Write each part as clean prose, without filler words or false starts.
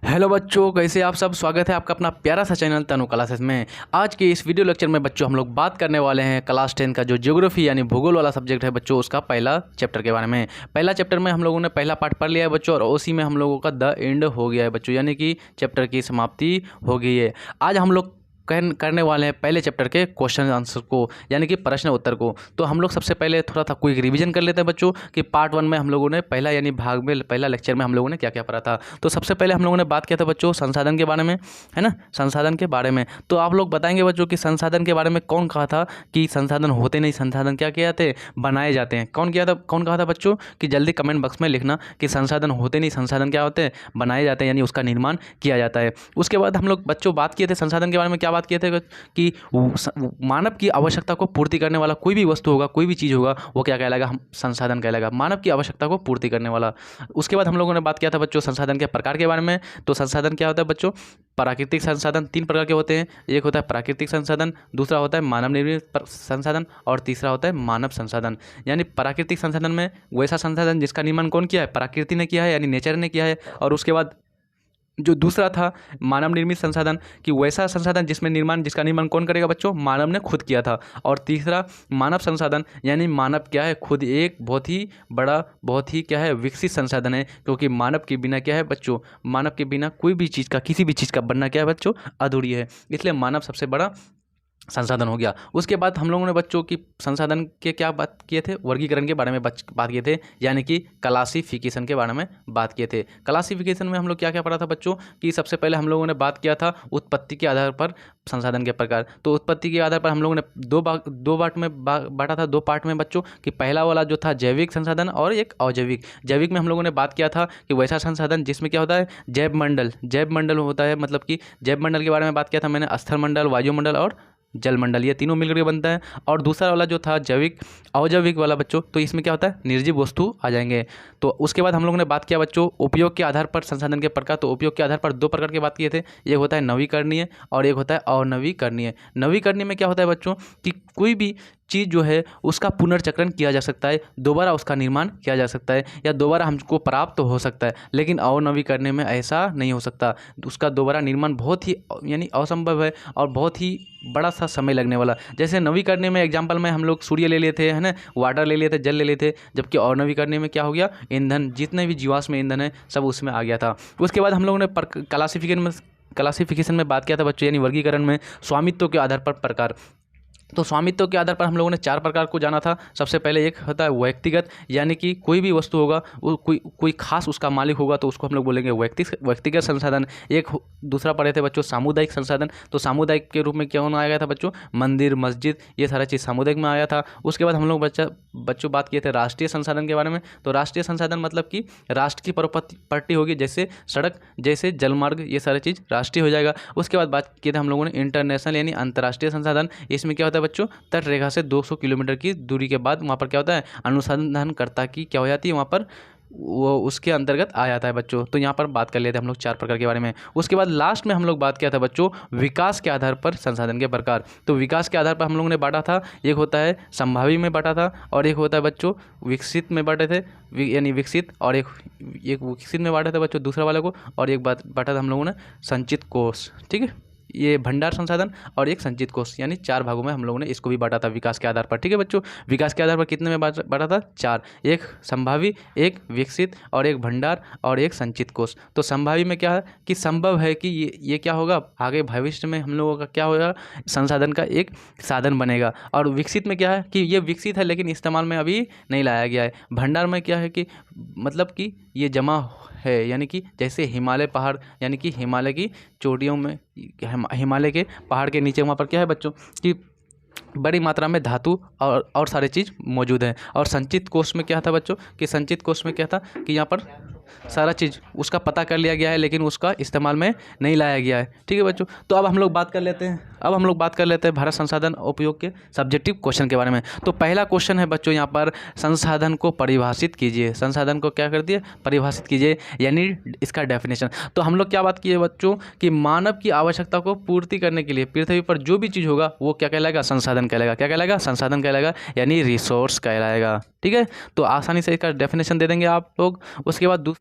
Hello बच्चों, कैसे आप सब। स्वागत है आपका अपना प्यारा सा चैनल तनु क्लासेस में। आज के इस वीडियो लेक्चर में बच्चों हम लोग बात करने वाले हैं क्लास 10 का जो ज्योग्राफी यानी भूगोल वाला सब्जेक्ट है बच्चों, उसका पहला चैप्टर के बारे में। पहला चैप्टर में हम लोगों ने पहला पार्ट पढ़ लिया है बच्चों, और उसी में हम लोगों का द एंड हो गया है बच्चों, यानी कि चैप्टर की समाप्ति हो गई है। आज हम लोग करने वाले हैं पहले चैप्टर के क्वेश्चन आंसर को, यानी कि प्रश्न उत्तर को। तो हम लोग सबसे पहले थोड़ा सा क्विक रिवीजन कर लेते हैं बच्चों कि पार्ट 1 में हम लोगों ने पहला यानी भाग में पहला लेक्चर में हम लोगों ने क्या क्या पढ़ा था। तो सबसे पहले हम लोगों ने बात किया था बच्चों संसाधन के बारे में, है ना, संसाधन के बारे में। तो आप लोग बताएंगे बच्चों कि संसाधन के बारे में कौन कहा था कि संसाधन होते नहीं, संसाधन क्या किए जाते हैं, बनाए जाते हैं। कौन कहा था बच्चों कि जल्दी कमेंट बॉक्स में लिखना कि संसाधन होते नहीं, संसाधन क्या होते हैं, बनाए जाते हैं, यानी उसका निर्माण किया जाता है। उसके बाद हम लोग बच्चों बात किए थे संसाधन के बारे में, क्या बात किए थे कि मानव की आवश्यकता को पूर्ति करने वाला कोई भी वस्तु होगा, कोई भी चीज़ होगा, वो क्या कहलाएगा, हम संसाधन कहलाएगा, मानव की आवश्यकता को पूर्ति करने वाला। उसके बाद हम लोगों ने बात किया था बच्चों संसाधन के प्रकार के बारे में। तो संसाधन क्या होता है बच्चों, प्राकृतिक संसाधन 3 प्रकार के होते हैं। एक होता है प्राकृतिक संसाधन, दूसरा होता है मानव निर्मित संसाधन, और तीसरा होता है मानव संसाधन। यानी प्राकृतिक संसाधन में वैसा संसाधन जिसका निर्माण कौन किया है, प्रकृति ने किया है, यानी नेचर ने किया है। और उसके बाद जो दूसरा था मानव निर्मित संसाधन, कि वैसा संसाधन जिसका निर्माण कौन करेगा बच्चों, मानव ने खुद किया था। और तीसरा मानव संसाधन, यानी मानव क्या है, खुद एक बहुत ही बड़ा, बहुत ही क्या है, विकसित संसाधन है। क्योंकि मानव के बिना क्या है बच्चों, मानव के बिना कोई भी चीज़ का, किसी भी चीज़ का बनना क्या है बच्चों, अधूरी है। इसलिए मानव सबसे बड़ा संसाधन हो गया। उसके बाद हम लोगों ने बच्चों की संसाधन के क्या बात किए थे, वर्गीकरण के बारे में बात किए थे, यानी कि क्लासिफिकेशन के बारे में बात किए थे। क्लासिफिकेशन में हम लोग क्या क्या पढ़ा था बच्चों कि सबसे पहले हम लोगों ने बात किया था उत्पत्ति के आधार पर संसाधन के प्रकार। तो उत्पत्ति के आधार पर हम लोगों ने दो पार्ट में बांटा था, 2 पार्ट में बच्चों, कि पहला वाला जो था जैविक संसाधन और एक अजैविक। जैविक में हम लोगों ने बात किया था कि वैसा संसाधन जिसमें क्या होता है, जैव मंडल होता है, मतलब कि जैव मंडल के बारे में बात किया था मैंने, स्थल मंडल, वायुमंडल और जल मंडल, ये तीनों मिलकर बनता है। और दूसरा वाला जो था जैविक अजैविक वाला बच्चों, तो इसमें क्या होता है, निर्जीव वस्तु आ जाएंगे। तो उसके बाद हम लोगों ने बात किया बच्चों उपयोग के आधार पर संसाधन के प्रकार। तो उपयोग के आधार पर 2 प्रकार की बात किए थे, एक होता है नवीकरणीय और एक होता है अनवीकरणीय। नवीकरणीय में क्या होता है बच्चों कि कोई भी चीज़ जो है उसका पुनर्चक्रण किया जा सकता है, दोबारा उसका निर्माण किया जा सकता है, या दोबारा हमको प्राप्त हो सकता है। लेकिन अनवीकरणीय में ऐसा नहीं हो सकता, उसका दोबारा निर्माण बहुत ही यानी असंभव है और बहुत ही बड़ा सा समय लगने वाला। जैसे नवीकरणीय में एग्जाम्पल में हम लोग सूर्य ले लेते हैं, है ना, वाटर ले लेते, जल ले लेते, जबकि अनवीकरणीय में क्या हो गया, ईंधन, जितने भी जीवाश्म ईंधन है सब उसमें आ गया था। उसके बाद हम लोगों ने क्लासिफिकेशन में बात किया था बच्चों, यानी वर्गीकरण में स्वामित्व के आधार पर प्रकार। तो स्वामित्व के आधार पर हम लोगों ने 4 प्रकार को जाना था। सबसे पहले एक होता है व्यक्तिगत, यानी कि कोई भी वस्तु होगा वो कोई खास उसका मालिक होगा, तो उसको हम लोग बोलेंगे व्यक्तिगत संसाधन। दूसरा पढ़े थे बच्चों सामुदायिक संसाधन। तो सामुदायिक के रूप में क्या होना आ गया था बच्चों, मंदिर, मस्जिद, ये सारा चीज़ सामुदायिक में आया था। उसके बाद हम लोग बच्चों बात किए थे राष्ट्रीय संसाधन के बारे में। तो राष्ट्रीय संसाधन मतलब कि राष्ट्र की प्रॉपर्टी होगी, जैसे सड़क, जैसे जलमार्ग, ये सारी चीज़ राष्ट्रीय हो जाएगा। उसके बाद बात किए थे हम लोगों ने इंटरनेशनल यानी अंतर्राष्ट्रीय संसाधन। इसमें क्या होता है बच्चों, तट रेखा से 200 किलोमीटर की दूरी के बाद वहाँ पर क्या होता है, अनुसंधानकर्ता की क्या हो जाती है, वहाँ पर वो उसके अंतर्गत आ जाता है बच्चों। तो यहाँ पर बात कर लेते हैं हम लोग 4 प्रकार के बारे में। उसके बाद लास्ट में हम लोग बात किया था बच्चों विकास के आधार पर संसाधन के प्रकार। तो विकास के आधार पर हम लोगों ने बांटा था, एक होता है संभावी में बांटा था, और एक होता है बच्चों विकसित में बांटे थे, यानी विकसित, और एक विकसित में बांटे थे बच्चों दूसरा वाले को, और एक बात बांटा था हम लोगों ने संचित कोष। ठीक है, ये भंडार संसाधन और एक संचित कोष, यानी 4 भागों में हम लोगों ने इसको भी बांटा था विकास के आधार पर। ठीक है बच्चों, विकास के आधार पर कितने में बांटा था, 4, एक संभावी, एक विकसित, और एक भंडार, और एक संचित कोष। तो संभावी में क्या है कि संभव है कि ये क्या होगा, आगे भविष्य में हम लोगों का क्या होगा, संसाधन का एक साधन बनेगा। और विकसित में क्या है कि ये विकसित है लेकिन इस्तेमाल में अभी नहीं लाया गया है। भंडार में क्या है कि मतलब कि ये जमा है, यानी कि जैसे हिमालय पहाड़, यानी कि हिमालय की चोटियों में, हिमालय के पहाड़ के नीचे वहाँ पर क्या है बच्चों कि बड़ी मात्रा में धातु और सारे चीज़ मौजूद हैं। और संचित कोष में क्या था बच्चों कि संचित कोष में क्या था कि यहाँ पर सारा चीज़ उसका पता कर लिया गया है लेकिन उसका इस्तेमाल में नहीं लाया गया है। ठीक है बच्चों, तो अब हम लोग बात कर लेते हैं भारत संसाधन उपयोग के सब्जेक्टिव क्वेश्चन के बारे में। तो पहला क्वेश्चन है बच्चों यहाँ पर, संसाधन को परिभाषित कीजिए। संसाधन को क्या कर दिए, परिभाषित कीजिए, यानी इसका डेफिनेशन। तो हम लोग क्या बात किए बच्चों कि मानव की आवश्यकता को पूर्ति करने के लिए पृथ्वी पर जो भी चीज़ होगा वो क्या कहलाएगा, संसाधन कहलाएगा। क्या कहलाएगा, संसाधन कहलाएगा, यानी रिसोर्स कहलाएगा। ठीक है, तो आसानी से इसका डेफिनेशन दे देंगे आप लोग। उसके बाद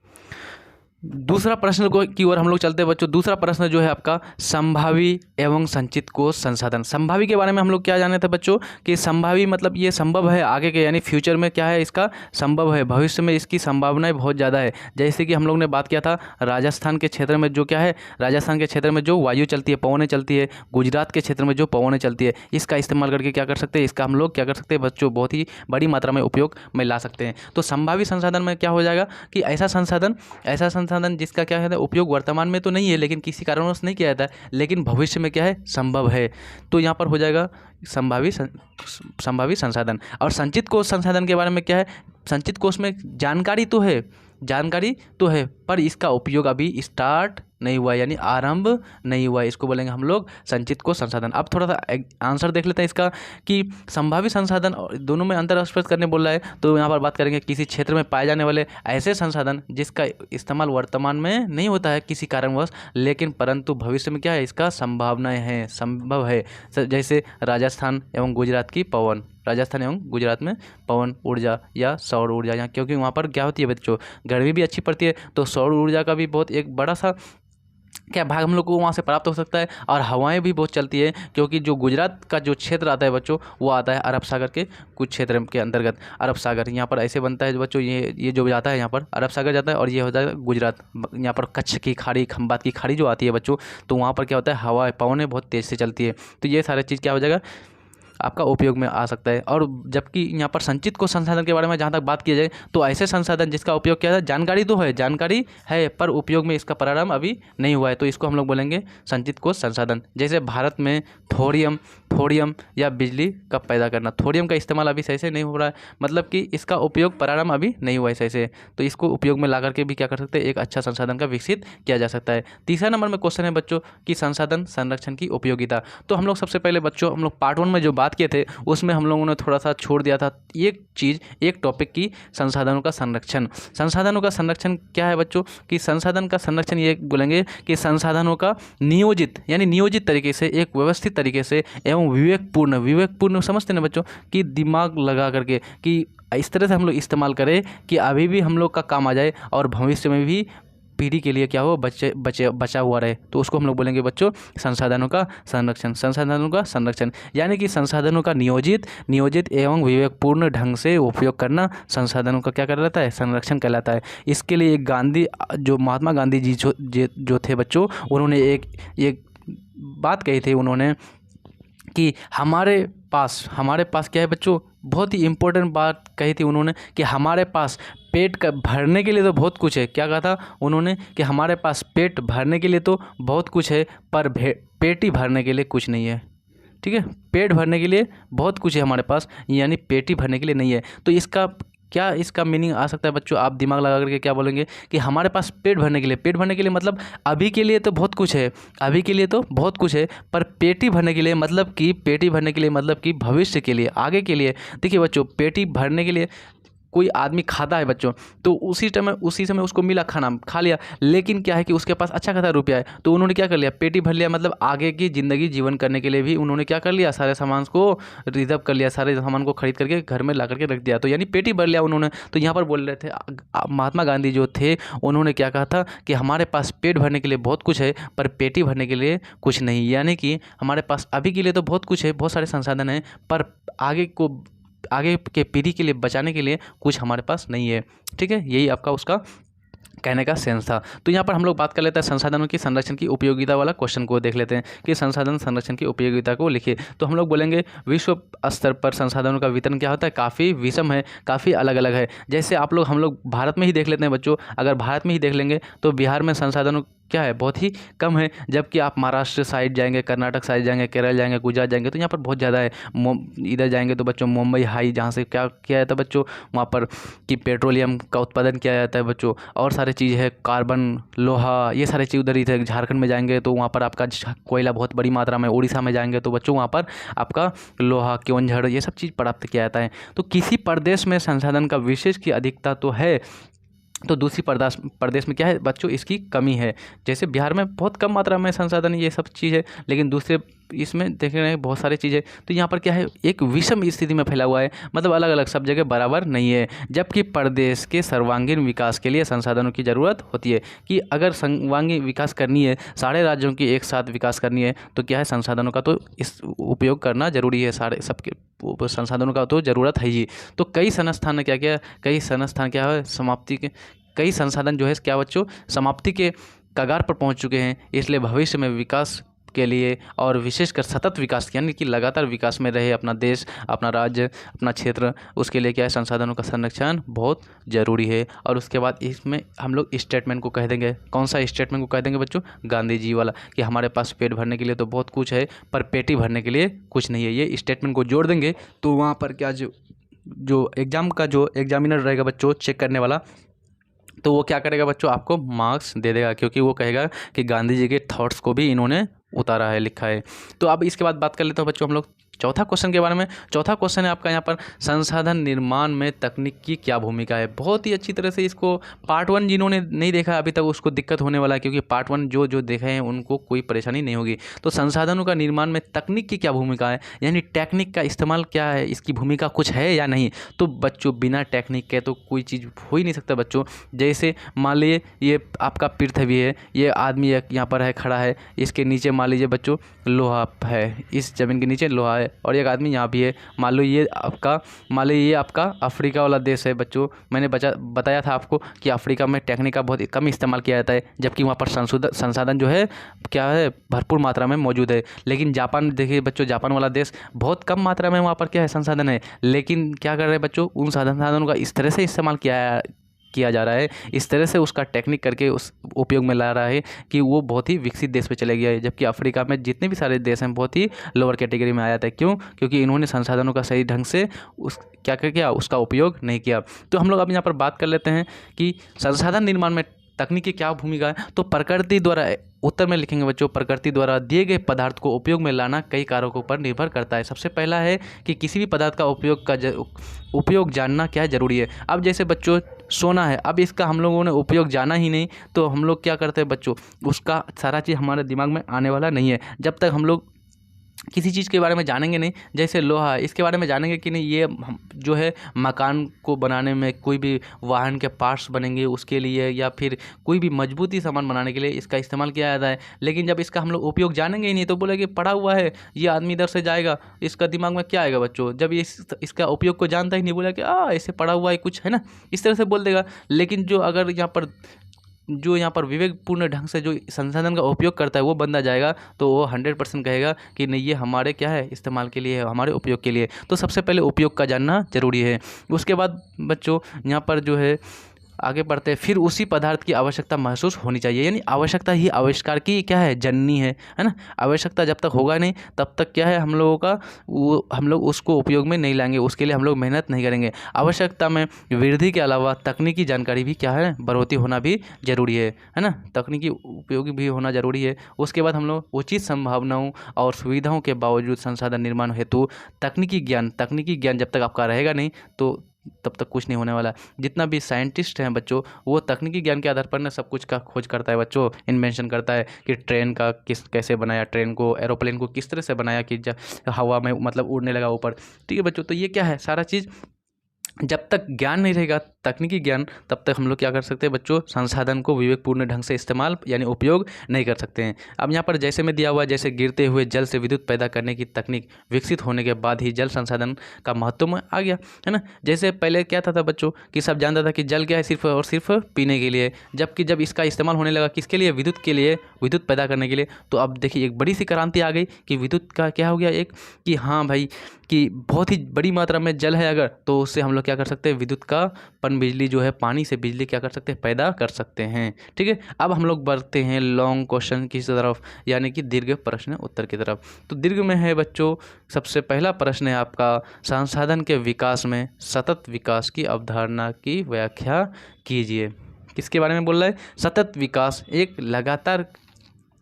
दूसरा प्रश्न को की ओर हम लोग चलते हैं बच्चों। दूसरा प्रश्न जो है आपका संभावी एवं संचित कोष संसाधन। संभावी के बारे में हम लोग क्या जाने थे बच्चों कि संभावी मतलब ये संभव है आगे के, यानी फ्यूचर में क्या है इसका संभव है, भविष्य में इसकी संभावनाएं बहुत ज़्यादा है। जैसे कि हम लोग ने बात किया था राजस्थान के क्षेत्र में जो क्या है, राजस्थान के क्षेत्र में जो वायु चलती है, पवनें चलती है, गुजरात के क्षेत्र में जो पवनें चलती है, इसका इस्तेमाल करके क्या कर सकते हैं, इसका हम लोग क्या कर सकते हैं बच्चों बहुत ही बड़ी मात्रा में उपयोग में ला सकते हैं। तो संभावी संसाधन में क्या हो जाएगा कि ऐसा संसाधन जिसका क्या है उपयोग वर्तमान में तो नहीं है, लेकिन किसी कारणवश नहीं किया जाता है, लेकिन भविष्य में क्या है संभव है, तो यहाँ पर हो जाएगा संभावी संसाधन। और संचित कोष संसाधन के बारे में क्या है, संचित कोष में जानकारी तो है पर इसका उपयोग अभी स्टार्ट नहीं हुआ, यानी आरंभ नहीं हुआ, इसको बोलेंगे हम लोग संचित कोष संसाधन। अब थोड़ा सा आंसर देख लेते हैं इसका कि संभावी संसाधन और दोनों में अंतर स्पष्ट करने बोल रहा है। तो यहाँ पर बात करेंगे किसी क्षेत्र में पाए जाने वाले ऐसे संसाधन जिसका इस्तेमाल वर्तमान में नहीं होता है किसी कारणवश, लेकिन परंतु भविष्य में क्या है इसका संभावनाएं हैं, संभव है। जैसे राजस्थान एवं गुजरात में पवन ऊर्जा या सौर ऊर्जा, यहाँ क्योंकि वहाँ पर क्या होती है बच्चों गर्मी भी अच्छी पड़ती है, तो सौर ऊर्जा का भी बहुत एक बड़ा सा क्या भाग हम लोग को वहाँ से प्राप्त हो सकता है। और हवाएं भी बहुत चलती है, क्योंकि जो गुजरात का जो क्षेत्र आता है बच्चों वो आता है अरब सागर के कुछ क्षेत्र के अंतर्गत। अरब सागर यहाँ पर ऐसे बनता है बच्चों, ये जो जाता है यहाँ पर अरब सागर जाता है और ये होता है गुजरात। यहाँ पर कच्छ की खाड़ी, खंबात की खाड़ी जो आती है बच्चों, तो वहाँ पर क्या होता है हवा पवनें बहुत तेज़ से चलती है, तो ये सारी चीज़ क्या हो जाएगा आपका उपयोग में आ सकता है। और जबकि यहाँ पर संचित कोष संसाधन के बारे में जहाँ तक बात की जाए तो ऐसे संसाधन जिसका उपयोग क्या है, जानकारी है पर उपयोग में इसका प्रारंभ अभी नहीं हुआ है, तो इसको हम लोग बोलेंगे संचित कोष संसाधन। जैसे भारत में थोरियम या बिजली कब पैदा करना, थोरियम का इस्तेमाल अभी सही से नहीं हो रहा है, मतलब कि इसका उपयोग प्रारंभ अभी नहीं हुआ है सही से, तो इसको उपयोग में ला करके भी क्या कर सकते हैं एक अच्छा संसाधन का विकसित किया जा सकता है। तीसरा नंबर में क्वेश्चन है बच्चों कि संसाधन संरक्षण की उपयोगिता। तो हम लोग सबसे पहले बच्चों हम लोग पार्ट 1 में जो बात किए थे उसमें हम लोगों ने थोड़ा सा छोड़ दिया था एक टॉपिक की संसाधनों का संरक्षण क्या है बच्चों कि संसाधन का संरक्षण ये बोलेंगे कि संसाधनों का नियोजित तरीके से, एक व्यवस्थित तरीके से एवं विवेकपूर्ण समझते हैं बच्चों कि दिमाग लगा करके कि इस तरह से हम लोग इस्तेमाल करें कि अभी भी हम लोग का काम आ जाए और भविष्य में भी पीढ़ी के लिए क्या हो बचा हुआ रहे, तो उसको हम लोग बोलेंगे बच्चों संसाधनों का संरक्षण। यानी कि संसाधनों का नियोजित एवं विवेकपूर्ण ढंग से उपयोग करना संसाधनों का क्या कहलाता है, संरक्षण कहलाता है। इसके लिए महात्मा गांधी जी जो थे बच्चों, उन्होंने एक बात कही थी उन्होंने कि हमारे पास क्या है बच्चों, बहुत ही इम्पोर्टेंट बात कही थी उन्होंने कि हमारे पास पेट का भरने के लिए तो बहुत कुछ है। क्या कहा था उन्होंने कि हमारे पास पेट भरने के लिए तो बहुत कुछ है पर पेट ही भरने के लिए कुछ नहीं है। ठीक है, पेट भरने के लिए बहुत कुछ है हमारे पास, यानी पेट ही भरने के लिए नहीं है। तो इसका मीनिंग आ सकता है बच्चों, आप दिमाग लगा करके क्या बोलेंगे कि हमारे पास पेट भरने के लिए मतलब अभी के लिए तो बहुत कुछ है, पर पेटी भरने के लिए मतलब कि भविष्य के लिए, आगे के लिए। देखिए बच्चों, पेटी भरने के लिए कोई आदमी खाता है बच्चों, तो उसी समय उसको मिला खाना, खा लिया, लेकिन क्या है कि उसके पास अच्छा खासा रुपया है, तो उन्होंने क्या कर लिया, पेटी भर लिया, मतलब आगे की ज़िंदगी जीवन करने के लिए भी उन्होंने क्या कर लिया, सारे सामान को रिजर्व कर लिया, सारे सामान को खरीद करके घर में ला करके रख दिया, तो यानी पेटी भर लिया उन्होंने। तो यहाँ पर बोल रहे थे महात्मा गांधी जो थे, उन्होंने क्या कहा था कि हमारे पास पेट भरने के लिए बहुत कुछ है पर पेटी भरने के लिए कुछ नहीं, यानी कि हमारे पास अभी के लिए तो बहुत कुछ है, बहुत सारे संसाधन हैं, पर आगे के पीढ़ी के लिए बचाने के लिए कुछ हमारे पास नहीं है। ठीक है, यही आपका उसका कहने का सेंस था। तो यहाँ पर हम लोग बात कर लेते हैं संसाधनों की संरक्षण की उपयोगिता वाला क्वेश्चन को देख लेते हैं कि संसाधन संरक्षण की उपयोगिता को लिखिए। तो हम लोग बोलेंगे विश्व स्तर पर संसाधनों का वितरण क्या होता है, काफ़ी विषम है, काफ़ी अलग अलग है। जैसे हम लोग भारत में ही देख लेते हैं बच्चों, अगर भारत में ही देख लेंगे तो बिहार में संसाधनों क्या है, बहुत ही कम है, जबकि आप महाराष्ट्र साइड जाएंगे, कर्नाटक साइड जाएंगे, केरल जाएंगे, गुजरात जाएंगे तो यहाँ पर बहुत ज़्यादा है। इधर जाएंगे तो बच्चों मुंबई हाई, जहाँ से क्या किया जाता है बच्चों, वहाँ पर कि पेट्रोलियम का उत्पादन किया जाता है बच्चों, और सारे चीज़ है, कार्बन, लोहा, ये सारी चीज़ उधर ही थे। झारखंड में जाएंगे तो वहाँ पर आपका कोयला बहुत बड़ी मात्रा में, उड़ीसा में जाएंगे तो बच्चों वहाँ पर आपका लोहा, केवंझड़, ये सब चीज़ प्राप्त किया जाता है। तो किसी प्रदेश में संसाधन का विशेष की अधिकता तो है, तो दूसरी प्रदेश में क्या है बच्चों, इसकी कमी है। जैसे बिहार में बहुत कम मात्रा में संसाधन ये सब चीज़ है, लेकिन दूसरे इसमें देख रहे हैं बहुत सारी चीज़ें, तो यहाँ पर क्या है, एक विषम स्थिति में फैला हुआ है, मतलब अलग अलग सब जगह बराबर नहीं है। जबकि प्रदेश के सर्वांगीण विकास के लिए संसाधनों की ज़रूरत होती है, कि अगर सर्वांगीण विकास करनी है, सारे राज्यों की एक साथ विकास करनी है, तो क्या है, संसाधनों का तो इस उपयोग करना जरूरी है, सारे सबके संसाधनों का तो ज़रूरत है ही। तो कई संस्थान क्या क्या कई संस्थान क्या है, समाप्ति के कई संसाधन जो है क्या बच्चों, समाप्ति के कगार पर पहुंच चुके हैं। इसलिए भविष्य में विकास के लिए और विशेषकर सतत विकास यानी कि लगातार विकास में रहे अपना देश, अपना राज्य, अपना क्षेत्र, उसके लिए क्या है, संसाधनों का संरक्षण बहुत ज़रूरी है। और उसके बाद इसमें हम लोग स्टेटमेंट को कह देंगे। कौन सा स्टेटमेंट को कह देंगे बच्चों, गांधी जी वाला, कि हमारे पास पेट भरने के लिए तो बहुत कुछ है पर पेटी भरने के लिए कुछ नहीं है। ये स्टेटमेंट को जोड़ देंगे तो वहाँ पर क्या, जो एग्ज़ाम का जो एग्जामिनर रहेगा बच्चों, चेक करने वाला, तो वो क्या करेगा बच्चों, आपको मार्क्स दे देगा, क्योंकि वो कहेगा कि गांधी जी के थॉट्स को भी इन्होंने उतारा है, लिखा है। तो अब इसके बाद बात कर लेते हैं बच्चों हम लोग चौथा क्वेश्चन के बारे में। चौथा क्वेश्चन है आपका यहाँ पर, संसाधन निर्माण में तकनीक की क्या भूमिका है। बहुत ही अच्छी तरह से इसको पार्ट 1 जिन्होंने नहीं देखा अभी तक उसको दिक्कत होने वाला है, क्योंकि पार्ट 1 जो देखे हैं उनको कोई परेशानी नहीं होगी। तो संसाधनों का निर्माण में तकनीक की क्या भूमिका है, यानी टेक्निक का इस्तेमाल क्या है, इसकी भूमिका कुछ है या नहीं। तो बच्चों बिना टेक्निक के तो कोई चीज़ हो ही नहीं सकता बच्चों। जैसे मान लीजिए ये आपका पृथ्वी है, ये आदमी यहाँ पर है, खड़ा है, इसके नीचे मान लीजिए बच्चों लोहा है, इस ज़मीन के नीचे लोहा है, और एक आदमी यहाँ भी है। मान लो ये आपका अफ्रीका वाला देश है बच्चों। मैंने बताया था आपको कि अफ्रीका में टेक्निक का बहुत कम इस्तेमाल किया जाता है, जबकि वहाँ पर संसाधन जो है क्या है, भरपूर मात्रा में मौजूद है। लेकिन जापान देखिए बच्चों, जापान वाला देश बहुत कम मात्रा में वहाँ पर क्या है, संसाधन है, लेकिन क्या कर रहे हैं बच्चों, उन संसाधनों का इस तरह से इस्तेमाल किया जा रहा है, इस तरह से उसका टेक्निक करके उस उपयोग में ला रहा है कि वो बहुत ही विकसित देश पे चले गया है। जबकि अफ्रीका में जितने भी सारे देश हैं बहुत ही लोअर कैटेगरी में आ जाता है। क्यों? क्योंकि इन्होंने संसाधनों का सही ढंग से क्या उसका उपयोग नहीं किया। तो हम लोग अब यहाँ पर बात कर लेते हैं कि संसाधन निर्माण में तकनीक की क्या भूमिका है। तो प्रकृति द्वारा, उत्तर में लिखेंगे बच्चों, प्रकृति द्वारा दिए गए पदार्थ को उपयोग में लाना कई कारकों पर निर्भर करता है। सबसे पहला है कि किसी भी पदार्थ का उपयोग जानना क्या जरूरी है। अब जैसे बच्चों सोना है, अब इसका हम लोगों ने उपयोग जाना ही नहीं, तो हम लोग क्या करते हैं बच्चों, उसका सारा चीज़ हमारे दिमाग में आने वाला नहीं है जब तक हम लोग किसी चीज़ के बारे में जानेंगे नहीं। जैसे लोहा, इसके बारे में जानेंगे कि नहीं, ये जो है मकान को बनाने में, कोई भी वाहन के पार्ट्स बनेंगे उसके लिए, या फिर कोई भी मजबूती सामान बनाने के लिए इसका इस्तेमाल किया जाता है। लेकिन जब इसका हम लोग उपयोग जानेंगे ही नहीं तो बोलेंगे पड़ा हुआ है, ये आदमी इधर से जाएगा, इसका दिमाग में क्या आएगा बच्चों, जब ये इसका उपयोग को जानता ही नहीं, बोला कि ऐसे पड़ा हुआ है कुछ, है ना, इस तरह से बोल देगा। लेकिन अगर यहाँ पर विवेकपूर्ण ढंग से जो संसाधन का उपयोग करता है वो बंदा जाएगा, तो वो 100% कहेगा कि नहीं, ये हमारे क्या है, इस्तेमाल के लिए है, हमारे उपयोग के लिए। तो सबसे पहले उपयोग का जानना जरूरी है। उसके बाद बच्चों यहाँ पर जो है आगे बढ़ते हैं, फिर उसी पदार्थ की आवश्यकता महसूस होनी चाहिए, यानी आवश्यकता ही आविष्कार की क्या है, जननी है ना। आवश्यकता जब तक होगा नहीं तब तक क्या है, हम लोग उसको उपयोग में नहीं लाएंगे, उसके लिए हम लोग मेहनत नहीं करेंगे। आवश्यकता में वृद्धि के अलावा तकनीकी जानकारी भी क्या है, बढ़ोतरी होना भी जरूरी है ना, तकनीकी उपयोगी भी होना जरूरी है। उसके बाद हम लोग उचित संभावनाओं और सुविधाओं के बावजूद संसाधन निर्माण हेतु तकनीकी ज्ञान जब तक आपका रहेगा नहीं तो तब तक कुछ नहीं होने वाला। जितना भी साइंटिस्ट हैं बच्चों, वो तकनीकी ज्ञान के आधार पर ना सब कुछ का खोज करता है बच्चों, इन्वेंशन करता है कि ट्रेन का कैसे बनाया, ट्रेन को, एरोप्लेन को किस तरह से बनाया कि हवा में मतलब उड़ने लगा ऊपर। ठीक है बच्चों, तो ये क्या है, सारा चीज़ जब तक ज्ञान नहीं रहेगा, तकनीकी ज्ञान, तब तक हम लोग क्या कर सकते हैं बच्चों, संसाधन को विवेकपूर्ण ढंग से इस्तेमाल यानी उपयोग नहीं कर सकते हैं। अब यहाँ पर जैसे में दिया हुआ, जैसे गिरते हुए जल से विद्युत पैदा करने की तकनीक विकसित होने के बाद ही जल संसाधन का महत्व में आ गया, है ना। जैसे पहले क्या था बच्चों कि सब जानता था कि जल क्या है, सिर्फ और सिर्फ पीने के लिए, जबकि जब इसका इस्तेमाल होने लगा किसके लिए, विद्युत के लिए, विद्युत पैदा करने के लिए, तो अब देखिए एक बड़ी सी क्रांति आ गई कि विद्युत का क्या हो गया, एक कि हाँ भाई कि बहुत ही बड़ी मात्रा में जल है अगर, तो उससे हम लोग क्या कर सकते हैं, विद्युत का पन बिजली जो है, पानी से बिजली क्या कर सकते हैं, पैदा कर सकते हैं। ठीक है, अब हम लोग बढ़ते हैं लॉन्ग क्वेश्चन की तरफ, यानी कि दीर्घ प्रश्न उत्तर की तरफ। तो दीर्घ में है बच्चों, सबसे पहला प्रश्न है आपका, संसाधन के विकास में सतत विकास की अवधारणा की व्याख्या कीजिए। किसके बारे में बोल रहा है, सतत विकास, एक लगातार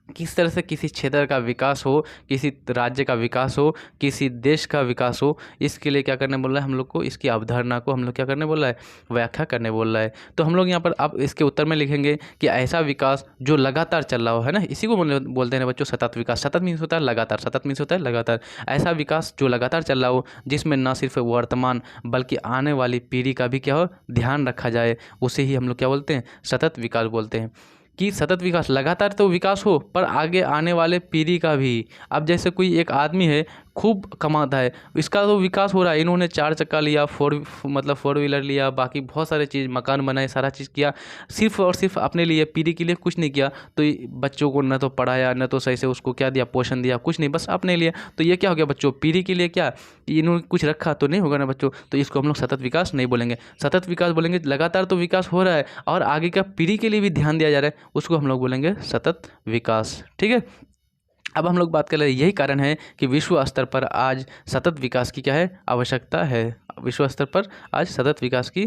किस तरह से किसी क्षेत्र का विकास हो, किसी राज्य का विकास हो, किसी देश का विकास हो, इसके लिए क्या करने बोल रहा है हम लोग को, इसकी अवधारणा को हम लोग क्या करने बोल रहा है, व्याख्या करने बोल रहा है। तो हम लोग यहाँ पर अब इसके उत्तर में लिखेंगे कि ऐसा विकास जो लगातार चल रहा हो, है ना, इसी को बोलते हैं बच्चों सतत विकास। सतत मीन्स होता है लगातार, सतत मीन्स होता है लगातार। ऐसा विकास जो लगातार चल रहा हो, जिसमें न सिर्फ वर्तमान बल्कि आने वाली पीढ़ी का भी क्या हो, ध्यान रखा जाए, उसे ही हम लोग क्या बोलते हैं, सतत विकास बोलते हैं। कि सतत विकास, लगातार तो विकास हो पर आगे आने वाले पीढ़ी का भी। अब जैसे कोई एक आदमी है, खूब कमाता है, इसका तो विकास हो रहा है, इन्होंने 4 चक्का लिया, फोर व्हीलर लिया, बाकी बहुत सारे चीज़, मकान बनाए, सारा चीज़ किया, सिर्फ और सिर्फ अपने लिए, पीढ़ी के लिए कुछ नहीं किया। तो बच्चों को न तो पढ़ाया, न तो सही से उसको क्या दिया, पोषण दिया, कुछ नहीं, बस अपने लिए। तो ये क्या हो गया बच्चों, पीढ़ी के लिए क्या इन्होंने कुछ रखा तो नहीं होगा ना बच्चों। तो इसको हम लोग सतत विकास नहीं बोलेंगे, सतत विकास बोलेंगे लगातार तो विकास हो रहा है और आगे का पीढ़ी के लिए भी ध्यान दिया जा रहा है, उसको हम लोग बोलेंगे सतत विकास। ठीक है, अब हम लोग बात कर रहे हैं, यही कारण है कि विश्व स्तर पर आज सतत विकास की क्या है, आवश्यकता है। विश्व स्तर पर आज सतत विकास की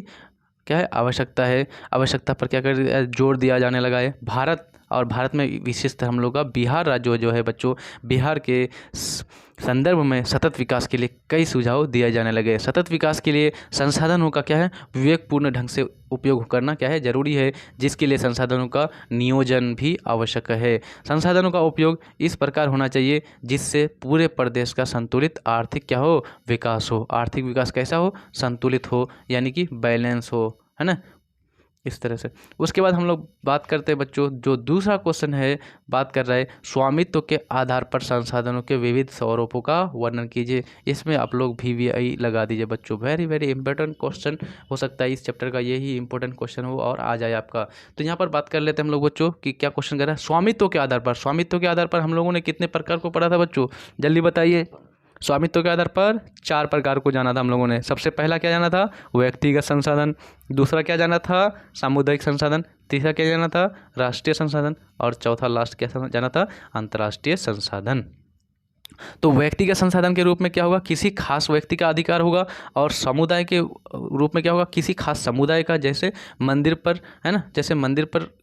क्या है, आवश्यकता है। आवश्यकता पर क्या कर जोर दिया जाने लगा है। भारत, और भारत में विशेषतः हम लोग का बिहार राज्य जो है बच्चों, बिहार के संदर्भ में सतत विकास के लिए कई सुझाव दिए जाने लगे। सतत विकास के लिए संसाधनों का क्या है, विवेकपूर्ण ढंग से उपयोग करना क्या है, जरूरी है, जिसके लिए संसाधनों का नियोजन भी आवश्यक है। संसाधनों का उपयोग इस प्रकार होना चाहिए जिससे पूरे प्रदेश का संतुलित आर्थिक क्या हो, विकास हो। आर्थिक विकास कैसा हो, संतुलित हो, यानी कि बैलेंस हो, है ना, इस तरह से। उसके बाद हम लोग बात करते हैं बच्चों, जो दूसरा क्वेश्चन है, बात कर रहा है स्वामित्व के आधार पर संसाधनों के विविध स्वरूपों का वर्णन कीजिए। इसमें आप लोग VVI लगा दीजिए बच्चों, वेरी वेरी इंपॉर्टेंट क्वेश्चन हो सकता है इस चैप्टर का, यही इंपॉर्टेंट क्वेश्चन हो और आ जाए आपका। तो यहाँ पर बात कर लेते हैं हम लोग बच्चों कि क्या क्वेश्चन कर रहा है, स्वामित्व के आधार पर। स्वामित्व के आधार पर हम लोगों ने कितने प्रकार को पढ़ा था बच्चों, जल्दी बताइए। स्वामित्व के आधार पर 4 प्रकार को जाना था हम लोगों ने। सबसे पहला क्या जाना था, व्यक्तिगत संसाधन। दूसरा क्या जाना था, सामुदायिक संसाधन। तीसरा क्या जाना था, राष्ट्रीय संसाधन। और चौथा लास्ट क्या जाना था, अंतर्राष्ट्रीय संसाधन। तो व्यक्तिगत संसाधन के रूप में क्या होगा, किसी खास व्यक्ति का अधिकार होगा, और समुदाय के रूप में क्या होगा, किसी खास समुदाय का, जैसे मंदिर पर, है ना, जैसे मंदिर पर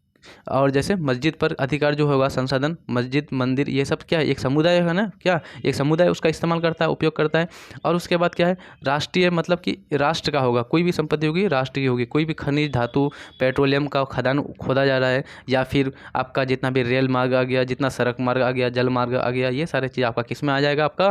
और जैसे मस्जिद पर अधिकार जो होगा, संसाधन, मस्जिद, मंदिर, ये सब क्या है, एक समुदाय है ना, क्या एक समुदाय उसका इस्तेमाल करता है, उपयोग करता है। और उसके बाद क्या है, राष्ट्रीय, मतलब कि राष्ट्र का होगा, कोई भी संपत्ति होगी राष्ट्र की होगी। कोई भी खनिज धातु, पेट्रोलियम का खदान खोदा जा रहा है, या फिर आपका जितना भी रेल मार्ग आ गया, जितना सड़क मार्ग आ गया, जल मार्ग आ गया, ये सारे चीज़ आपका किस में आ जाएगा, आपका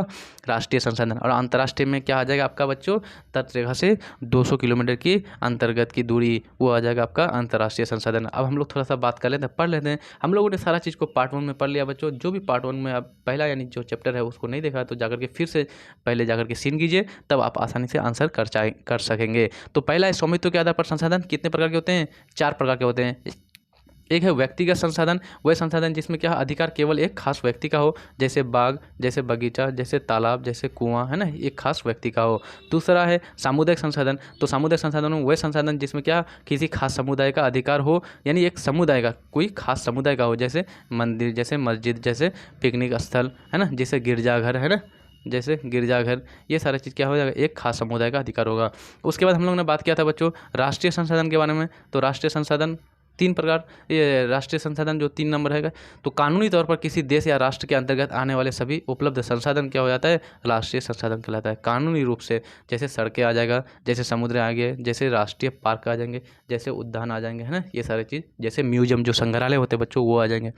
राष्ट्रीय संसाधन। और अंतर्राष्ट्रीय में क्या आ जाएगा आपका बच्चों, तटरेखा से 200 किलोमीटर की अंतर्गत की दूरी, वो आ जाएगा आपका अंतर्राष्ट्रीय संसाधन। अब हम लोग थोड़ा सा बात कर लेते हैं, पढ़ लेते हैं। हम लोगों ने सारा चीज़ को पार्ट 1 में पढ़ लिया बच्चों। जो भी पार्ट 1 में आप पहला यानी जो चैप्टर है उसको नहीं देखा तो जाकर के फिर से पहले जाकर के सीन कीजिए, तब आप आसानी से आंसर कर सकेंगे। तो पहला है स्वामित्व के आधार पर संसाधन कितने प्रकार के होते हैं, 4 प्रकार के होते हैं। एक है व्यक्तिगत संसाधन, वह संसाधन जिसमें क्या अधिकार केवल एक खास व्यक्ति का हो, जैसे बाग, जैसे बगीचा, जैसे तालाब, जैसे कुआं, है ना, एक खास व्यक्ति का हो। दूसरा है सामुदायिक संसाधन। तो सामुदायिक संसाधन वह संसाधन जिसमें क्या किसी खास समुदाय का अधिकार हो, यानी एक समुदाय का, कोई खास समुदाय का हो, जैसे मंदिर, जैसे मस्जिद, जैसे पिकनिक स्थल, है ना, जैसे गिरजाघर, है ना, जैसे गिरजाघर, ये सारा चीज़ क्या हो जाएगा, एक खास समुदाय का अधिकार होगा। उसके बाद हम लोग ने बात किया था बच्चों राष्ट्रीय संसाधन के बारे में। तो राष्ट्रीय संसाधन 3 प्रकार, ये राष्ट्रीय संसाधन जो 3 नंबर है, तो कानूनी तौर पर किसी देश या राष्ट्र के अंतर्गत आने वाले सभी उपलब्ध संसाधन क्या हो जाता है, राष्ट्रीय संसाधन कहलाता है कानूनी रूप से। जैसे सड़कें आ जाएगा, जैसे समुद्र आ गए, जैसे राष्ट्रीय पार्क आ जाएंगे, जैसे उद्यान आ जाएंगे, है ना, ये सारी चीज़, जैसे म्यूजियम जो संग्रहालय होते हैं बच्चों, वो आ जाएंगे।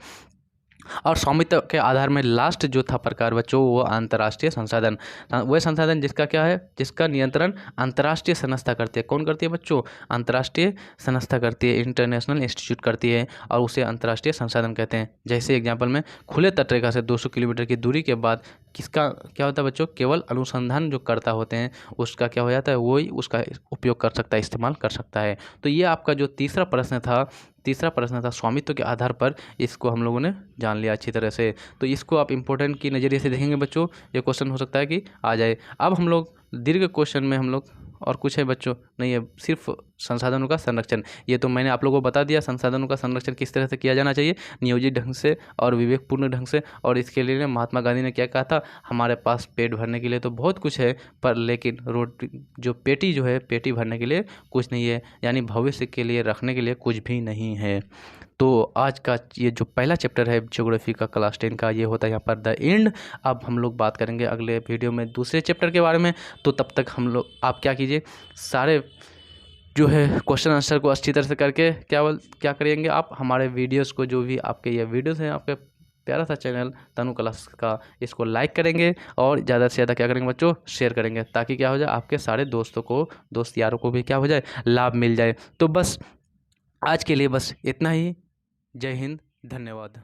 और स्वामित्व के आधार में लास्ट जो था प्रकार बच्चों, वो अंतर्राष्ट्रीय संसाधन। वह संसाधन जिसका क्या है, जिसका नियंत्रण अंतर्राष्ट्रीय संस्था करती है। कौन करती है बच्चों, अंतर्राष्ट्रीय संस्था करती है, इंटरनेशनल इंस्टीट्यूट करती है, और उसे अंतर्राष्ट्रीय संसाधन कहते हैं। जैसे एग्जाम्पल में खुले तटरेखा से 200 किलोमीटर की दूरी के बाद किसका क्या होता है बच्चों, केवल अनुसंधान जो करता होते हैं उसका क्या हो जाता है, वही उसका उपयोग कर सकता है, इस्तेमाल कर सकता है। तो ये आपका जो तीसरा प्रश्न था स्वामित्व के आधार पर, इसको हम लोगों ने जान लिया अच्छी तरह से। तो इसको आप इम्पोर्टेंट की नज़रिए से देखेंगे बच्चों, ये क्वेश्चन हो सकता है कि आ जाए। अब हम लोग दीर्घ क्वेश्चन में हम लोग, और कुछ है बच्चों नहीं है, सिर्फ संसाधनों का संरक्षण। ये तो मैंने आप लोगों को बता दिया, संसाधनों का संरक्षण किस तरह से किया जाना चाहिए, नियोजित ढंग से और विवेकपूर्ण ढंग से। और इसके लिए महात्मा गांधी ने क्या कहा था, हमारे पास पेट भरने के लिए तो बहुत कुछ है, पर लेकिन रोटी जो पेटी जो है, पेटी भरने के लिए कुछ नहीं है, यानी भविष्य के लिए रखने के लिए कुछ भी नहीं है। तो आज का ये जो पहला चैप्टर है ज्योग्राफी का क्लास 10 का, ये होता है यहाँ पर द एंड। अब हम लोग बात करेंगे अगले वीडियो में दूसरे चैप्टर के बारे में। तो तब तक हम लोग, आप क्या कीजिए, सारे जो है क्वेश्चन आंसर को अच्छी तरह से करके क्या करेंगे आप, हमारे वीडियोस को, जो भी आपके ये वीडियोस हैं आपके प्यारा सा चैनल तनु क्लास का, इसको लाइक करेंगे और ज़्यादा से ज़्यादा क्या करेंगे बच्चों, शेयर करेंगे, ताकि क्या हो जाए, आपके सारे दोस्तों को, दोस्त यारों को भी क्या हो जाए, लाभ मिल जाए। तो बस आज के लिए बस इतना ही। जय हिंद, धन्यवाद।